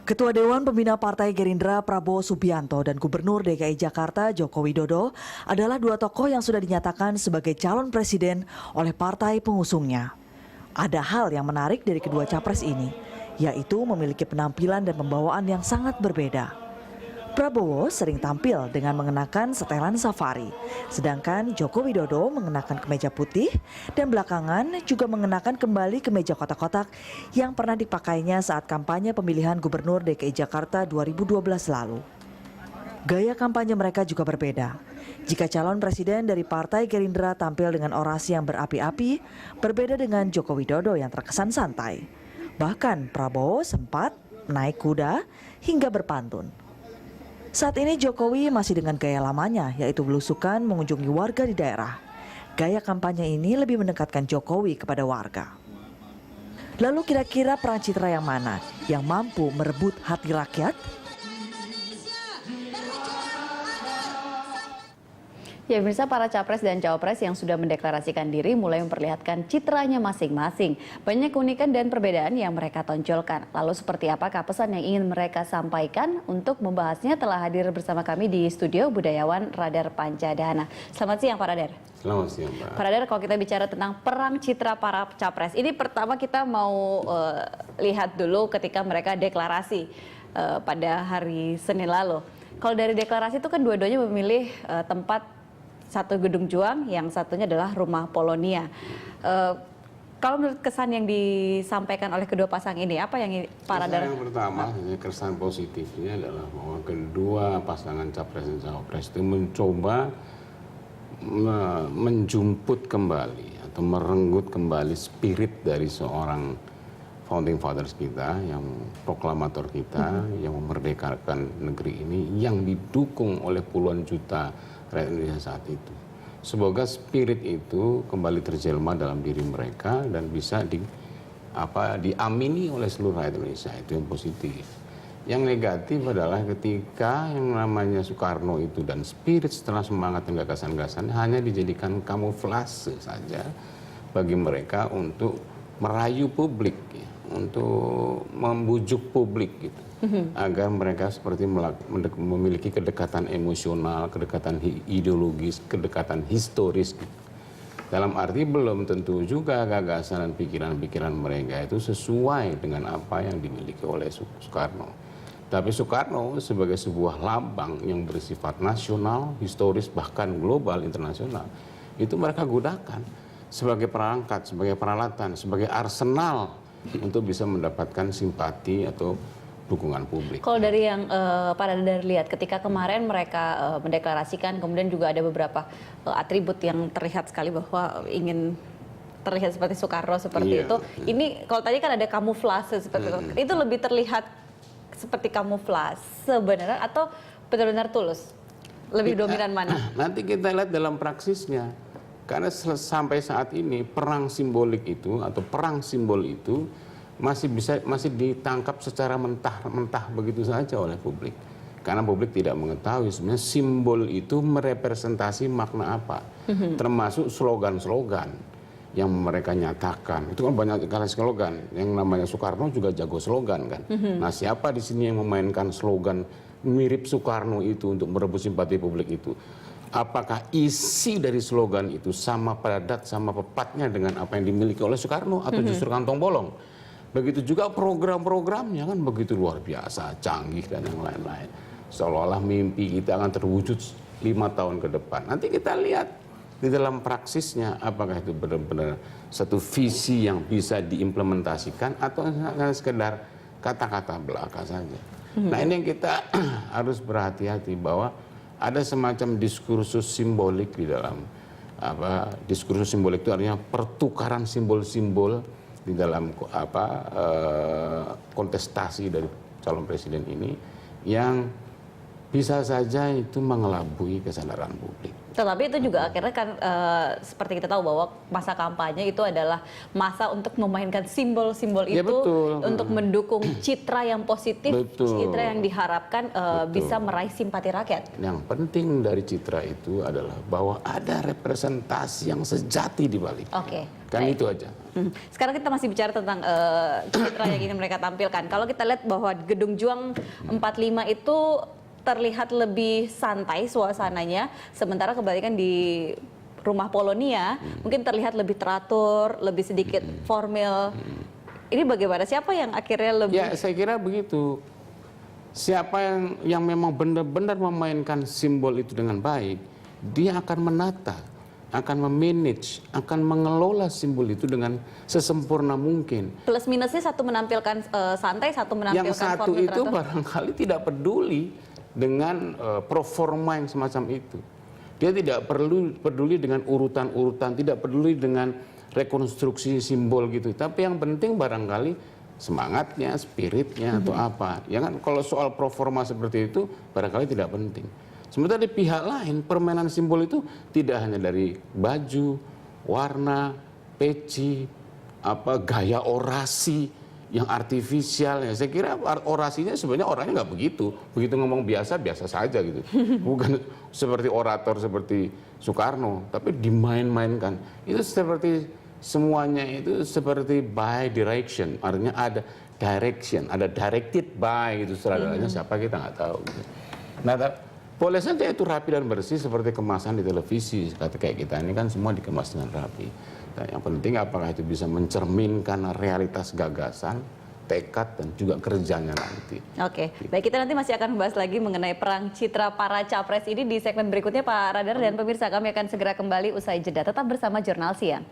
Ketua Dewan Pembina Partai Gerindra Prabowo Subianto dan Gubernur DKI Jakarta Joko Widodo adalah dua tokoh yang sudah dinyatakan sebagai calon presiden oleh partai pengusungnya. Ada hal yang menarik dari kedua capres ini, yaitu memiliki penampilan dan pembawaan yang sangat berbeda. Prabowo sering tampil dengan mengenakan setelan safari, sedangkan Joko Widodo mengenakan kemeja putih dan belakangan juga mengenakan kembali kemeja kotak-kotak yang pernah dipakainya saat kampanye pemilihan Gubernur DKI Jakarta 2012 lalu. Gaya kampanye mereka juga berbeda. Jika calon presiden dari Partai Gerindra tampil dengan orasi yang berapi-api, berbeda dengan Joko Widodo yang terkesan santai. Bahkan Prabowo sempat naik kuda hingga berpantun. Saat ini Jokowi masih dengan gaya lamanya, yaitu belusukan mengunjungi warga di daerah. Gaya kampanye ini lebih mendekatkan Jokowi kepada warga. Lalu kira-kira perang citra yang mana yang mampu merebut hati rakyat? Ya, pemirsa, para capres dan cawapres yang sudah mendeklarasikan diri mulai memperlihatkan citranya masing-masing. Banyak keunikan dan perbedaan yang mereka tonjolkan. Lalu seperti apakah pesan yang ingin mereka sampaikan? Untuk membahasnya telah hadir bersama kami di studio budayawan Radar Pancadana. Selamat siang Pak Radar. Selamat siang Pak. Pak Radar, kalau kita bicara tentang perang citra para capres, ini pertama kita mau lihat dulu ketika mereka deklarasi pada hari Senin lalu. Kalau dari deklarasi itu kan dua-duanya memilih tempat satu Gedung Juang, yang satunya adalah Rumah Polonia. Kalau menurut kesan yang disampaikan oleh kedua pasang ini, apa yang Pak Radar? Yang pertama, kesan positifnya adalah bahwa kedua pasangan capres dan cawapres itu mencoba menjemput kembali atau merenggut kembali spirit dari seorang founding fathers kita, yang proklamator kita, yang memerdekakan negeri ini, yang didukung oleh puluhan juta rakyat Indonesia saat itu. Semoga spirit itu kembali terjelma dalam diri mereka dan bisa diamini oleh seluruh rakyat Indonesia. Itu yang positif. Yang negatif adalah ketika yang namanya Soekarno itu dan spirit setelah semangat dan gagasan-gagasan hanya dijadikan kamuflase saja bagi mereka untuk merayu publik, ya, untuk membujuk publik gitu. Agar mereka seperti memiliki kedekatan emosional, kedekatan ideologis, kedekatan historis. Dalam arti belum tentu juga gagasan dan pikiran-pikiran mereka itu sesuai dengan apa yang dimiliki oleh Soekarno. Tapi Soekarno sebagai sebuah lambang yang bersifat nasional, historis, bahkan global, internasional, itu mereka gunakan sebagai perangkat, sebagai peralatan, sebagai arsenal untuk bisa mendapatkan simpati atau dukungan publik. Kalau dari yang Pak Radar lihat, ketika kemarin mereka mendeklarasikan, kemudian juga ada beberapa atribut yang terlihat sekali bahwa ingin terlihat seperti Soekarno seperti itu. Ini kalau tadi kan ada kamuflase seperti itu. Itu lebih terlihat seperti kamuflase sebenarnya atau benar-benar tulus? Lebih dominan mana? Nanti kita lihat dalam praksisnya. Karena sampai saat ini perang simbolik itu atau perang simbol itu masih ditangkap secara mentah-mentah begitu saja oleh publik. Karena publik tidak mengetahui sebenarnya simbol itu merepresentasi makna apa. Termasuk slogan-slogan yang mereka nyatakan. Itu kan banyak sekali slogan. Yang namanya Soekarno juga jago slogan kan. Nah, siapa di sini yang memainkan slogan mirip Soekarno itu untuk merebut simpati publik itu? Apakah isi dari slogan itu sama padat, sama pepatnya dengan apa yang dimiliki oleh Soekarno atau justru kantong bolong? Begitu juga program-programnya kan begitu luar biasa, canggih dan yang lain-lain. Seolah-olah mimpi kita akan terwujud 5 tahun ke depan. Nanti kita lihat di dalam praksisnya apakah itu benar-benar satu visi yang bisa diimplementasikan atau hanya sekedar kata-kata belaka saja. Nah, ini yang kita harus berhati-hati bahwa ada semacam diskursus simbolik di dalam diskursus simbolik itu artinya pertukaran simbol-simbol di dalam kontestasi dari calon presiden ini yang bisa saja itu mengelabui kesadaran publik. Tetapi itu juga akhirnya kan seperti kita tahu bahwa masa kampanye itu adalah masa untuk memainkan simbol-simbol Ya, itu betul. untuk mendukung citra yang positif, Betul. citra yang diharapkan bisa meraih simpati rakyat. Yang penting dari citra itu adalah bahwa ada representasi yang sejati di balik. Oke. Kan Baik. itu aja. Sekarang kita masih bicara tentang citra yang ingin mereka tampilkan. Kalau kita lihat bahwa Gedung Juang 45 itu terlihat lebih santai suasananya, sementara kebalikan di Rumah Polonia mungkin terlihat lebih teratur, lebih sedikit formal. Ini bagaimana? Siapa yang akhirnya lebih? Ya, saya kira begitu. Siapa yang memang benar-benar memainkan simbol itu dengan baik, dia akan menata, akan memanage, akan mengelola simbol itu dengan sesempurna mungkin. Plus minusnya satu menampilkan santai, satu menampilkan Yang satu formal itu teratur. barangkali tidak peduli dengan performa yang semacam itu. Dia tidak perlu peduli dengan urutan-urutan, tidak peduli dengan rekonstruksi simbol gitu. Tapi yang penting barangkali semangatnya, spiritnya atau apa. Ya kan, kalau soal performa seperti itu barangkali tidak penting. Sementara di pihak lain permainan simbol itu tidak hanya dari baju, warna, peci, gaya orasi yang artifisial. Ya saya kira orasinya sebenarnya orangnya nggak begitu ngomong biasa saja gitu, bukan seperti orator seperti Soekarno, tapi dimain-mainkan. Itu seperti semuanya itu seperti by direction, artinya ada direction, ada directed by gitu, sutradaranya siapa kita nggak tahu gitu. Nah, boleh saja itu rapi dan bersih seperti kemasan di televisi, kata kayak kita ini kan semua dikemas dengan rapi. Nah, yang penting apakah itu bisa mencerminkan realitas gagasan, tekad, dan juga kerjanya nanti. Oke, baik, kita nanti masih akan membahas lagi mengenai perang citra para capres ini di segmen berikutnya, Pak Radar, dan pemirsa, kami akan segera kembali usai jeda. Tetap bersama Jurnal Siang.